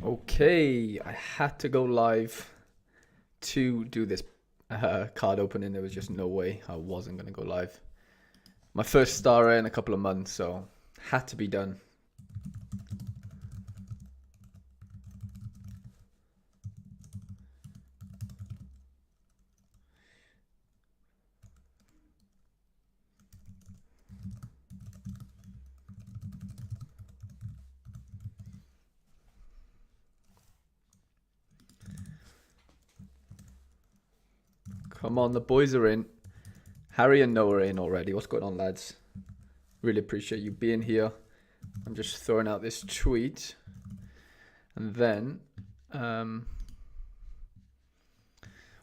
Okay, I had to go live to do this card opening. There was just no way I wasn't going to go live. My first star in a couple of months, so had to be done. Come on, the boys are in. Harry and Noah are in already. What's going on, lads? Really appreciate you being here. I'm just throwing out this tweet. And then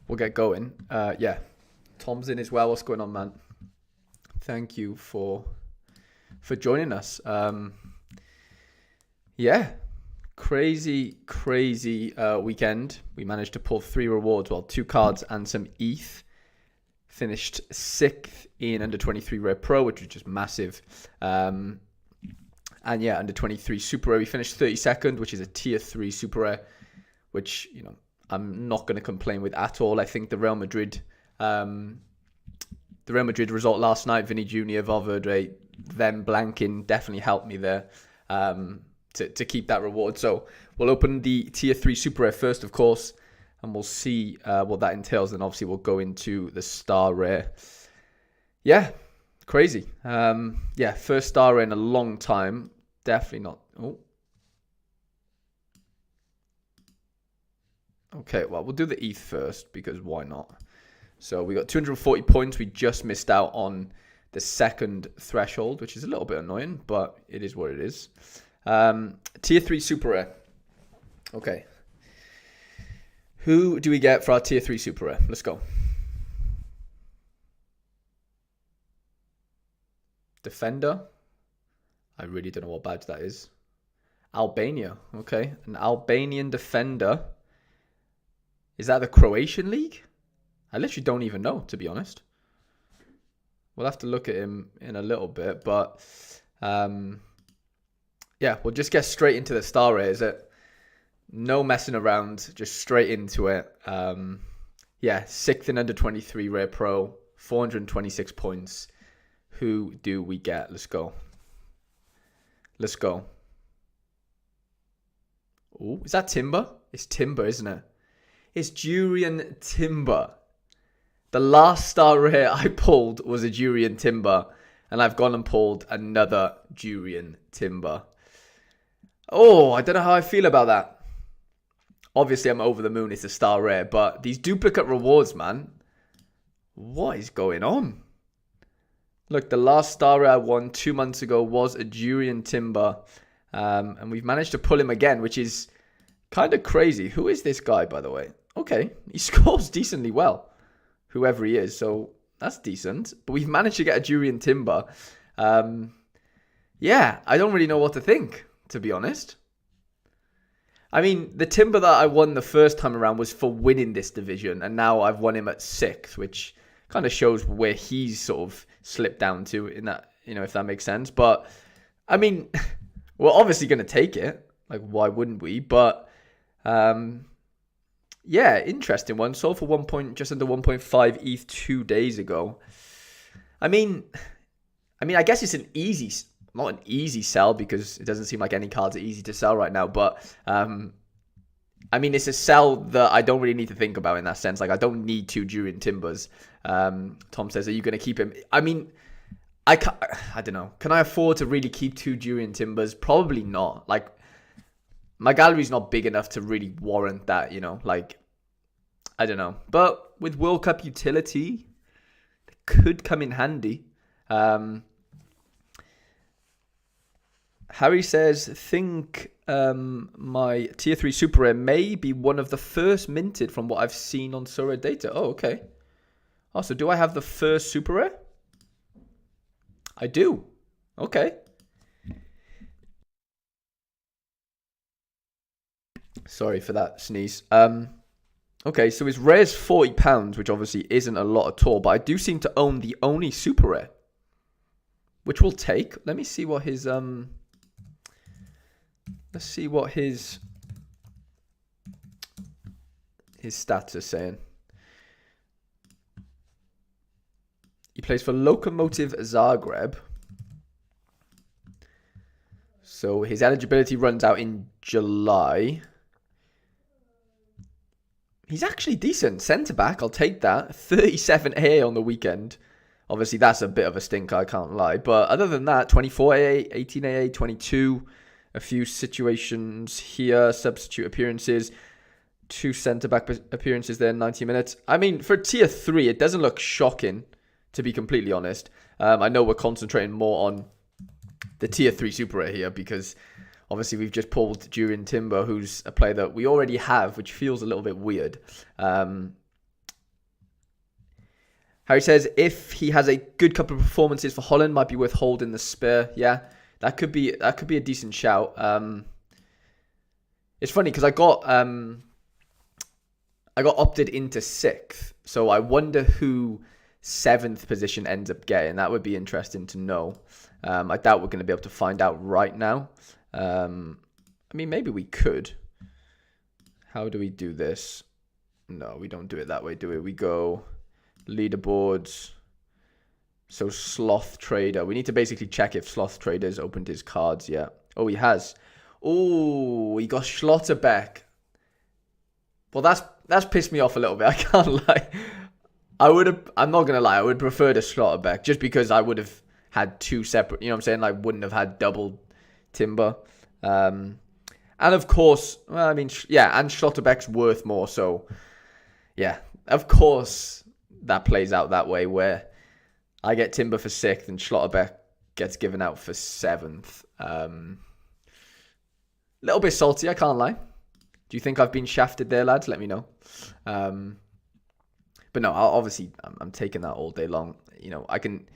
we'll get going. Yeah, Tom's in as well. What's going on, man? Thank you for joining us. Yeah, crazy weekend. We managed to pull 3 rewards, well, 2 cards and some ETH. Finished 6th in under 23 rare pro, which was just massive. And yeah, under 23 super rare, we finished 32nd, which is a tier 3 super rare, which, you know, I'm not going to complain with at all. I think the Real Madrid result last night, Vinny Jr., Valverde, them blanking definitely helped me there to keep that reward. So we'll open the tier 3 super rare first, of course, and we'll see what that entails. And obviously we'll go into the star rare. Yeah, crazy. Yeah, first star rare in a long time. Definitely not. Oh. Okay, well, we'll do the ETH first because why not? So we got 240 points. We just missed out on the second threshold, which is a little bit annoying, but it is what it is. Tier 3 super rare. Okay. Who do we get for our tier 3 super rare? Let's go. Defender. I really don't know what badge that is. Albania. Okay. An Albanian defender. Is that the Croatian league? I literally don't even know, to be honest. We'll have to look at him in a little bit, but yeah, we'll just get straight into the star rare, is it? No messing around, just straight into it. Yeah, 6th in under 23 rare pro, 426 points. Who do we get? Let's go. Let's go. Oh, is that Timber? It's Timber, isn't it? It's Jurian Timber. The last star rare I pulled was a Jurian Timber, and I've gone and pulled another Jurian Timber. Oh, I don't know how I feel about that. Obviously, I'm over the moon. It's a star rare, but these duplicate rewards, man. What is going on? Look, the last star rare I won 2 months ago was a Jurian Timber, and we've managed to pull him again, which is kind of crazy. Who is this guy, by the way? Okay, he scores decently well, whoever he is, so that's decent. But we've managed to get a Jurian Timber. Yeah, I don't really know what to think, to be honest. I mean, the Timber that I won the first time around was for winning this division, and now I've won him at 6th, which kind of shows where he's sort of slipped down to in that, you know, if that makes sense. But, I mean, we're obviously going to take it. Like, why wouldn't we? But, yeah, interesting one. Sold for just under 1.5 ETH 2 days ago. I mean, I guess it's not an easy sell because it doesn't seem like any cards are easy to sell right now. But, I mean, it's a sell that I don't really need to think about in that sense. Like, I don't need 2 Jurian Timbers. Tom says, are you going to keep him? I mean, I don't know. Can I afford to really keep 2 Jurian Timbers? Probably not. Like, my gallery's not big enough to really warrant that, you know. Like, I don't know. But with World Cup utility, it could come in handy. Harry says, think my tier 3 super rare may be one of the first minted from what I've seen on Sorare data. Oh, okay. Oh, so do I have the first super rare? I do. Okay. Sorry for that sneeze. Okay, so his rare is £40, which obviously isn't a lot at all, but I do seem to own the only super rare, which we'll take. Let me see what his his stats are saying. He plays for Lokomotiv Zagreb. So his eligibility runs out in July. He's actually decent. Centre-back, I'll take that. 37 AA on the weekend. Obviously, that's a bit of a stinker, I can't lie. But other than that, 24 AA, 18 AA, 22. A few situations here. Substitute appearances. 2 centre-back appearances there in 90 minutes. I mean, for tier 3, it doesn't look shocking, to be completely honest. I know we're concentrating more on the tier 3 Super Rare here because obviously we've just pulled Jurien Timber, who's a player that we already have, which feels a little bit weird. Harry says, if he has a good couple of performances for Holland, might be worth holding the spare. Yeah, that could be a decent shout. It's funny because I got opted into 6th, so I wonder who 7th position ends up getting. That would be interesting to know. I doubt we're going to be able to find out right now. I mean, maybe we could. How do we do this? No, we don't do it that way, do we? We go leaderboards. So Sloth Trader. We need to basically check if Sloth Trader's opened his cards yet. Oh, he has. Oh, he got Schlotterbeck. Well, that's pissed me off a little bit. I can't lie. I'm not going to lie. I would prefer to Schlotterbeck just because I would have had 2 separate, you know what I'm saying? I wouldn't have had double Timber. And of course, well, I mean, yeah, and Schlotterbeck's worth more. So, yeah, of course, that plays out that way where I get Timber for 6th and Schlotterbeck gets given out for 7th. Little bit salty, I can't lie. Do you think I've been shafted there, lads? Let me know. But no, I'm taking that all day long. You know, I can,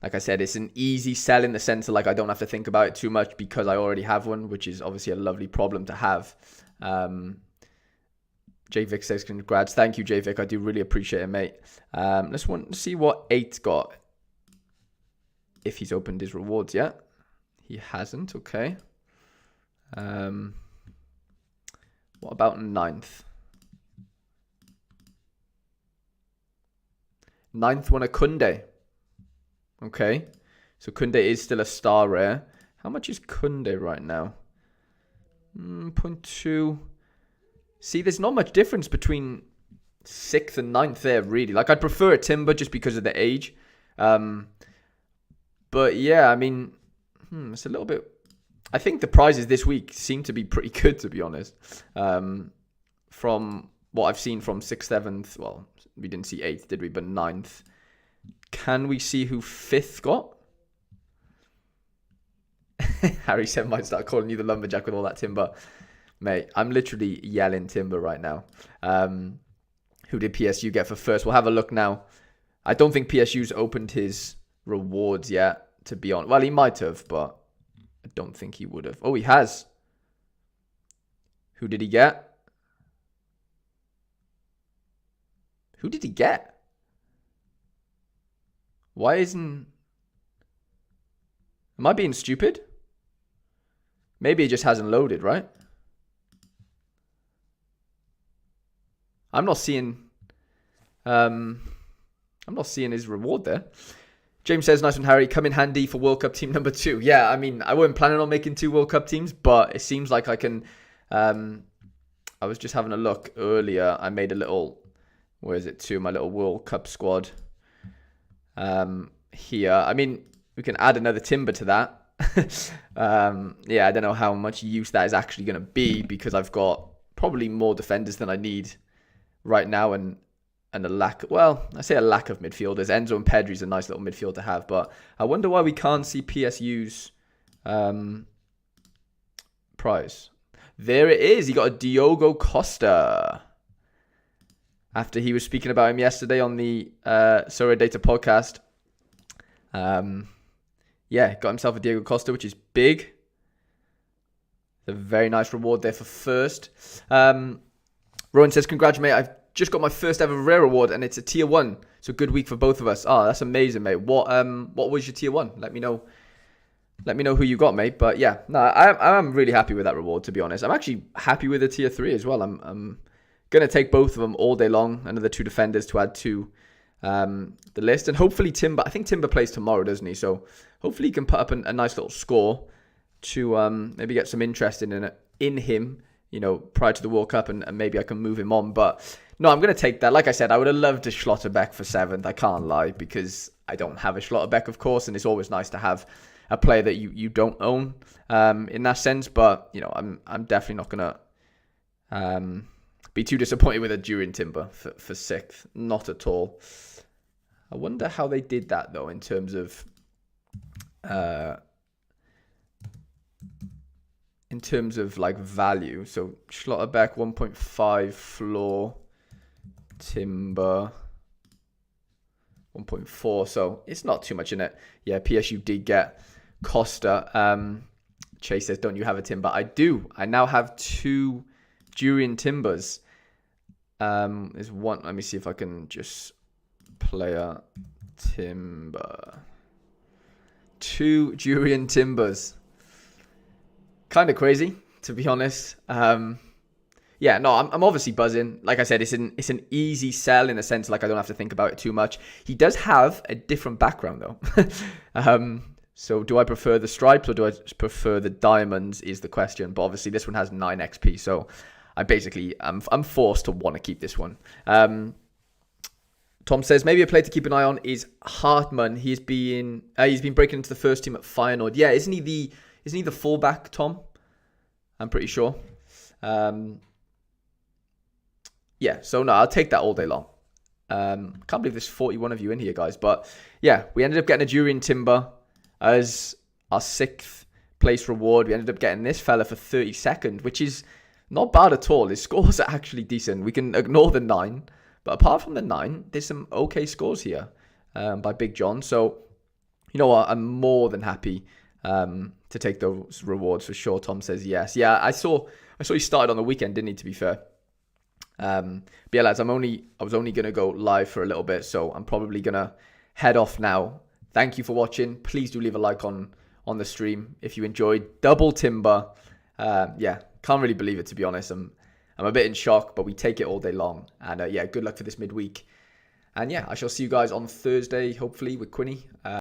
like I said, it's an easy sell in the sense of like I don't have to think about it too much because I already have one, which is obviously a lovely problem to have. JVic says congrats. Thank you, JVic. I do really appreciate it, mate. Let's see what 8 got. If he's opened his rewards yet. He hasn't, okay. What about 9th? 9th won a Kunde. Okay. So Kunde is still a star rare. How much is Kunde right now? 0.2. See, there's not much difference between 6th and 9th there, really. Like, I'd prefer a Timber just because of the age. But, yeah, I mean, it's a little bit... I think the prizes this week seem to be pretty good, to be honest. From what I've seen from 6th, 7th, well, we didn't see 8th, did we? But 9th. Can we see who 5th got? Harry said, might start calling you the lumberjack with all that timber. Mate, I'm literally yelling timber right now. Who did PSU get for first? We'll have a look now. I don't think PSU's opened his rewards yet, to be honest. Well, he might have, but I don't think he would have. Oh, he has. Who did he get? Who did he get? Why isn't... Am I being stupid? Maybe it just hasn't loaded, right? I'm not seeing his reward there. James says, nice one, Harry. Come in handy for World Cup team number 2. Yeah, I mean, I wasn't planning on making 2 World Cup teams, but it seems like I can... I was just having a look earlier. I made a little... Where is it to? My little World Cup squad. Here. I mean, we can add another timber to that. Yeah, I don't know how much use that is actually going to be because I've got probably more defenders than I need right now and a lack... Well, I say a lack of midfielders. Enzo and Pedri's a nice little midfield to have, but I wonder why we can't see PSU's prize. There it is. He got a Diogo Costa. After he was speaking about him yesterday on the Sorare Data podcast. Yeah, got himself a Diego Costa, which is big. It's a very nice reward there for first. Rowan says, congrats, mate. I've just got my first ever rare award, and it's a tier 1. So good week for both of us. Oh, that's amazing, mate. What was your tier 1? Let me know. Let me know who you got, mate. But yeah, no, I'm really happy with that reward, to be honest. I'm actually happy with the tier 3 as well. I'm Going to take both of them all day long. Another 2 defenders to add to the list. And hopefully Timber, I think Timber plays tomorrow, doesn't he? So hopefully he can put up a nice little score to maybe get some interest in him, prior to the World Cup, and maybe I can move him on. But no, I'm going to take that. Like I said, I would have loved a Schlotterbeck for 7th. I can't lie, because I don't have a Schlotterbeck, of course, and it's always nice to have a player that you don't own in that sense. But, I'm definitely not going to be too disappointed with a Jurriën Timber for 6th. Not at all. I wonder how they did that, though, in terms of like value. So Schlotterbeck 1.5 floor, Timber 1.4. So it's not too much in it. Yeah, PSU did get Costa. Chase says, don't you have a Timber? I do. I now have 2 Jurriën Timbers. There's one. Let me see if I can just player Timber. 2 Jurriën Timbers. Kind of crazy, to be honest. Yeah, no, I'm obviously buzzing. Like I said, it's an easy sell in the sense like I don't have to think about it too much. He does have a different background though. So do I prefer the stripes or do I prefer the diamonds is the question. But obviously this one has 9 XP, so I'm forced to want to keep this one. Tom says maybe a player to keep an eye on is Hartman. He's been breaking into the first team at Feyenoord. Yeah, isn't he the fullback, Tom? I'm pretty sure. Yeah, so no, I'll take that all day long. Can't believe there's 41 of you in here, guys. But yeah, we ended up getting a Jurriën Timber as our 6th place reward. We ended up getting this fella for 32nd, which is not bad at all. His scores are actually decent. We can ignore the 9. But apart from the 9, there's some okay scores here by Big John. So, you know what? I'm more than happy to take those rewards for sure. Tom says yes. Yeah, I saw he started on the weekend, didn't he, to be fair? But yeah, lads, I was only going to go live for a little bit, so I'm probably going to head off now. Thank you for watching. Please do leave a like on the stream if you enjoyed. Double Timber. Yeah, can't really believe it, to be honest. I'm a bit in shock, but we take it all day long. And yeah, good luck for this midweek. And yeah, I shall see you guys on Thursday, hopefully, with Quinny.